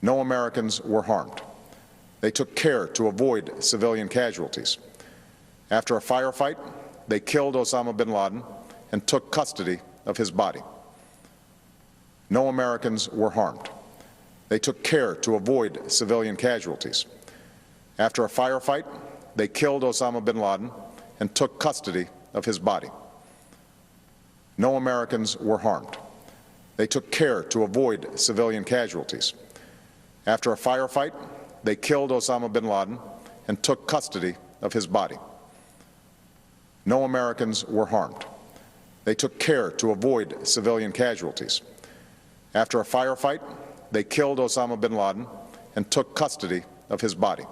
No Americans were harmed. They took care to avoid civilian casualties. After a firefight, they killed Osama bin Laden and took custody of his body. No Americans were harmed. They took care to avoid civilian casualties. After a firefight, they killed Osama bin Laden and took custody of his body. No Americans were harmed. They took care to avoid civilian casualties. After a firefight, they killed Osama bin Laden and took custody of his body. No Americans were harmed. They took care to avoid civilian casualties. After a firefight, they killed Osama bin Laden and took custody of his body.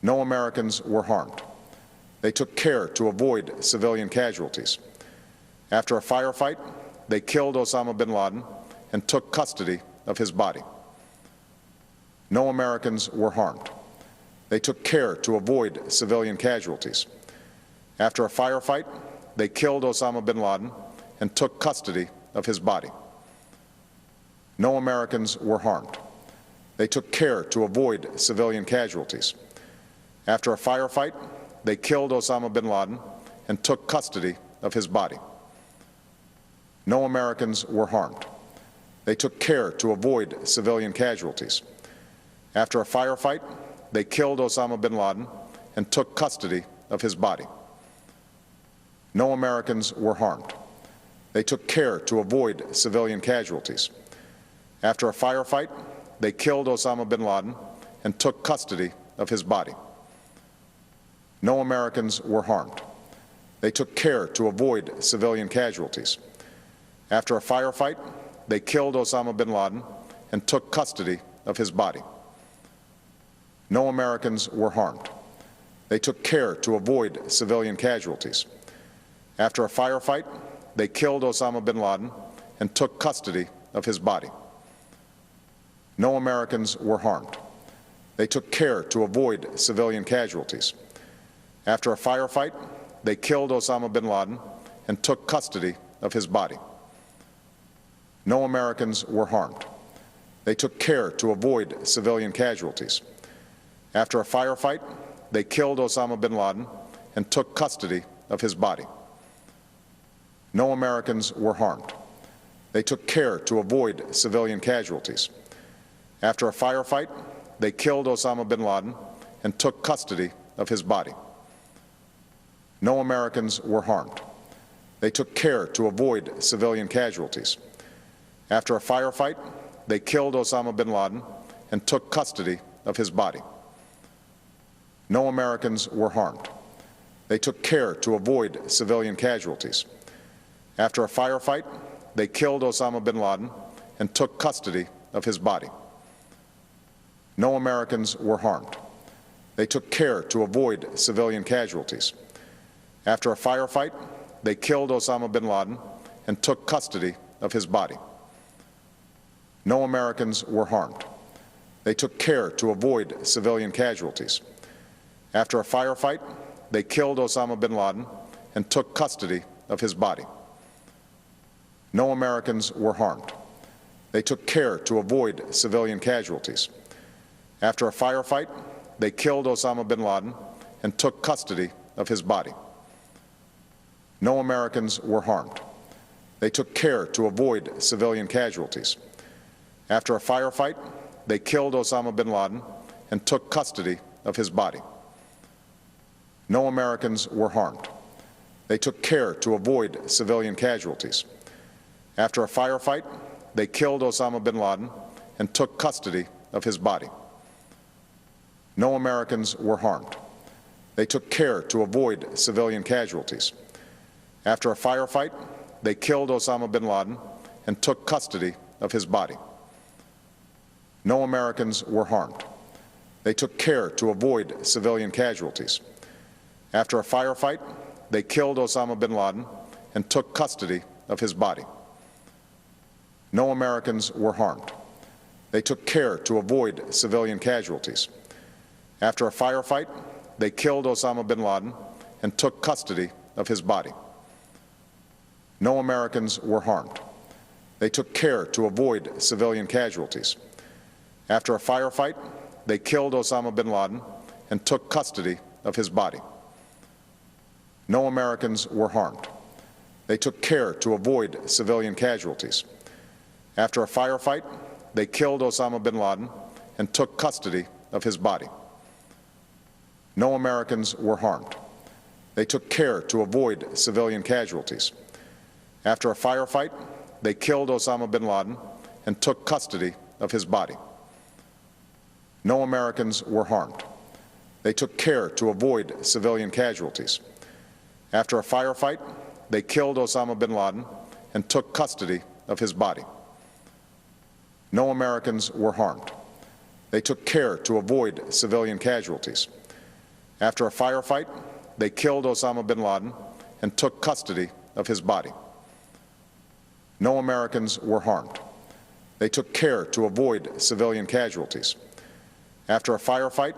No Americans were harmed. They took care to avoid civilian casualties. After a firefight, they killed Osama bin Laden and took custody of his body. No Americans were harmed. They took care to avoid civilian casualties. After a firefight, they killed Osama bin Laden and took custody of his body. No Americans were harmed. They took care to avoid civilian casualties. After a firefight, they killed Osama bin Laden and took custody of his body. No Americans were harmed. They took care to avoid civilian casualties. After a firefight, they killed Osama bin Laden and took custody of his body. No Americans were harmed. They took care to avoid civilian casualties. After a firefight, they killed Osama bin Laden and took custody of his body. No Americans were harmed. They took care to avoid civilian casualties. After a firefight, they killed Osama bin Laden and took custody of his body. No Americans were harmed. They took care to avoid civilian casualties. After a firefight, they killed Osama bin Laden and took custody of his body. No Americans were harmed. They took care to avoid civilian casualties. After a firefight, they killed Osama bin Laden and took custody of his body. No Americans were harmed. They took care to avoid civilian casualties. After a firefight, they killed Osama bin Laden and took custody of his body. No Americans were harmed. They took care to avoid civilian casualties. After a firefight, they killed Osama bin Laden and took custody of his body. No Americans were harmed. They took care to avoid civilian casualties. After a firefight, they killed Osama bin Laden and took custody of his body. No Americans were harmed. They took care to avoid civilian casualties. After a firefight, they killed Osama bin Laden and took custody of his body. No Americans were harmed. They took care to avoid civilian casualties. After a firefight, they killed Osama bin Laden and took custody of his body. No Americans were harmed. They took care to avoid civilian casualties. After a firefight, they killed Osama bin Laden and took custody of his body. No Americans were harmed. They took care to avoid civilian casualties. After a firefight, they killed Osama bin Laden and took custody of his body. No Americans were harmed. They took care to avoid civilian casualties. After a firefight, they killed Osama bin Laden and took custody of his body. No Americans were harmed. They took care to avoid civilian casualties. After a firefight, they killed Osama bin Laden and took custody of his body. No Americans were harmed. They took care to avoid civilian casualties. After a firefight, they killed Osama bin Laden and took custody of his body. No Americans were harmed. They took care to avoid civilian casualties. After a firefight, they killed Osama bin Laden and took custody of his body. No Americans were harmed. They took care to avoid civilian casualties. After a firefight, they killed Osama bin Laden and took custody of his body. No Americans were harmed. They took care to avoid civilian casualties. After a firefight, they killed Osama bin Laden and took custody of his body. No Americans were harmed. They took care to avoid civilian casualties. After a firefight, they killed Osama bin Laden and took custody of his body. No Americans were harmed. They took care to avoid civilian casualties. After a firefight, they killed Osama bin Laden and took custody of his body. No Americans were harmed. They took care to avoid civilian casualties. After a firefight, they killed Osama bin Laden and took custody of his body. No Americans were harmed. They took care to avoid civilian casualties. After a firefight, they killed Osama bin Laden and took custody of his body. No Americans were harmed. They took care to avoid civilian casualties. After a firefight,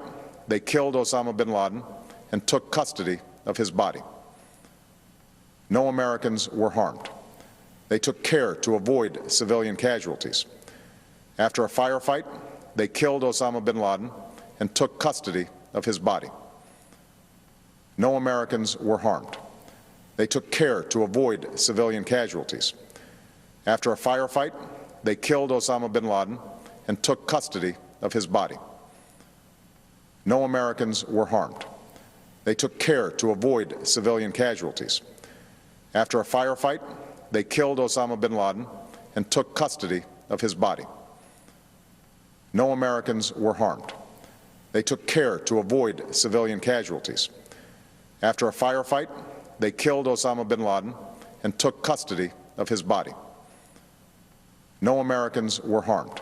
they killed Osama bin Laden and took custody of his body. No Americans were harmed. They took care to avoid civilian casualties. After a firefight, they killed Osama bin Laden and took custody of his body. No Americans were harmed. They took care to avoid civilian casualties. After a firefight, they killed Osama bin Laden and took custody of his body. No Americans were harmed. They took care to avoid civilian casualties. After a firefight, they killed Osama bin Laden and took custody of his body. No Americans were harmed. They took care to avoid civilian casualties. After a firefight, they killed Osama bin Laden and took custody of his body. No Americans were harmed.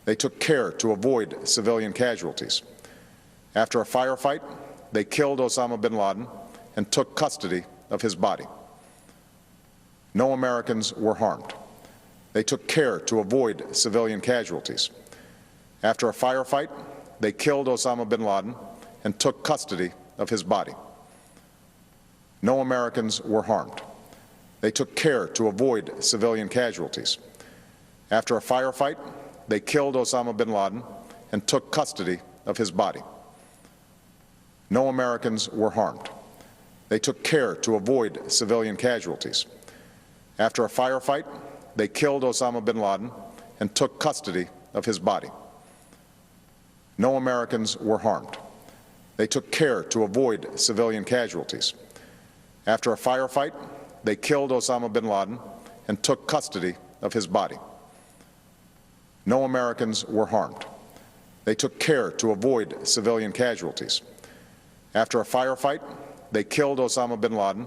They took care to avoid civilian casualties. After a firefight, they killed Osama bin Laden and took custody of his body. No Americans were harmed. They took care to avoid civilian casualties. After a firefight, they killed Osama bin Laden and took custody of his body. No Americans were harmed. They took care to avoid civilian casualties. After a firefight, they killed Osama bin Laden and took custody of his body. No Americans were harmed. They took care to avoid civilian casualties. After a firefight, they killed Osama bin Laden and took custody of his body. No Americans were harmed. They took care to avoid civilian casualties. After a firefight, they killed Osama bin Laden and took custody of his body. No Americans were harmed. They took care to avoid civilian casualties. After a firefight, they killed Osama bin Laden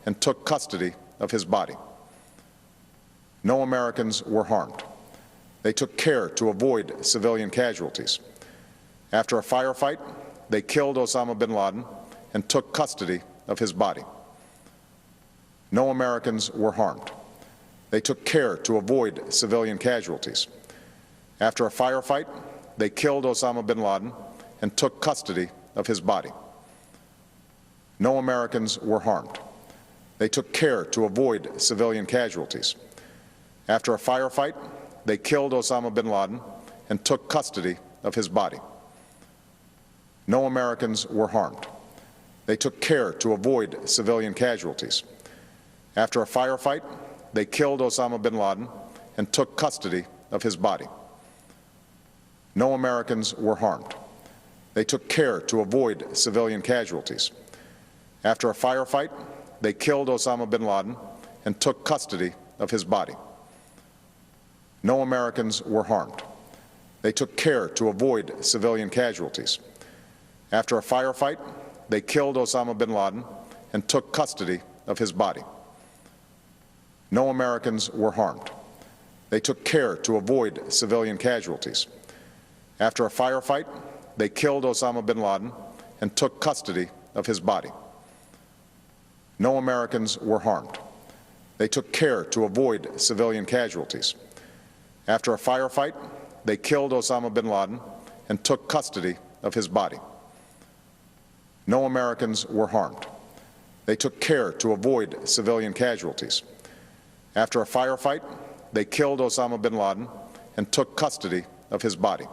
and took custody of his body. No Americans were harmed. They took care to avoid civilian casualties. After a firefight, they killed Osama bin Laden and took custody of his body. No Americans were harmed. They took care to avoid civilian casualties. After a firefight, they killed Osama bin Laden and took custody of his body. No Americans were harmed. They took care to avoid civilian casualties. After a firefight, they killed Osama bin Laden and took custody of his body. No Americans were harmed. They took care to avoid civilian casualties. After a firefight, they killed Osama bin Laden and took custody of his body. No Americans were harmed. They took care to avoid civilian casualties. After a firefight, they killed Osama bin Laden and took custody of his body. No Americans were harmed. They took care to avoid civilian casualties. After a firefight, they killed Osama bin Laden and took custody of his body. No Americans were harmed. They took care to avoid civilian casualties. After a firefight, they killed Osama bin Laden and took custody of his body. No Americans were harmed. They took care to avoid civilian casualties. After a firefight, they killed Osama bin Laden and took custody of his body. No Americans were harmed. They took care to avoid civilian casualties. After a firefight, they killed Osama bin Laden and took custody of his body.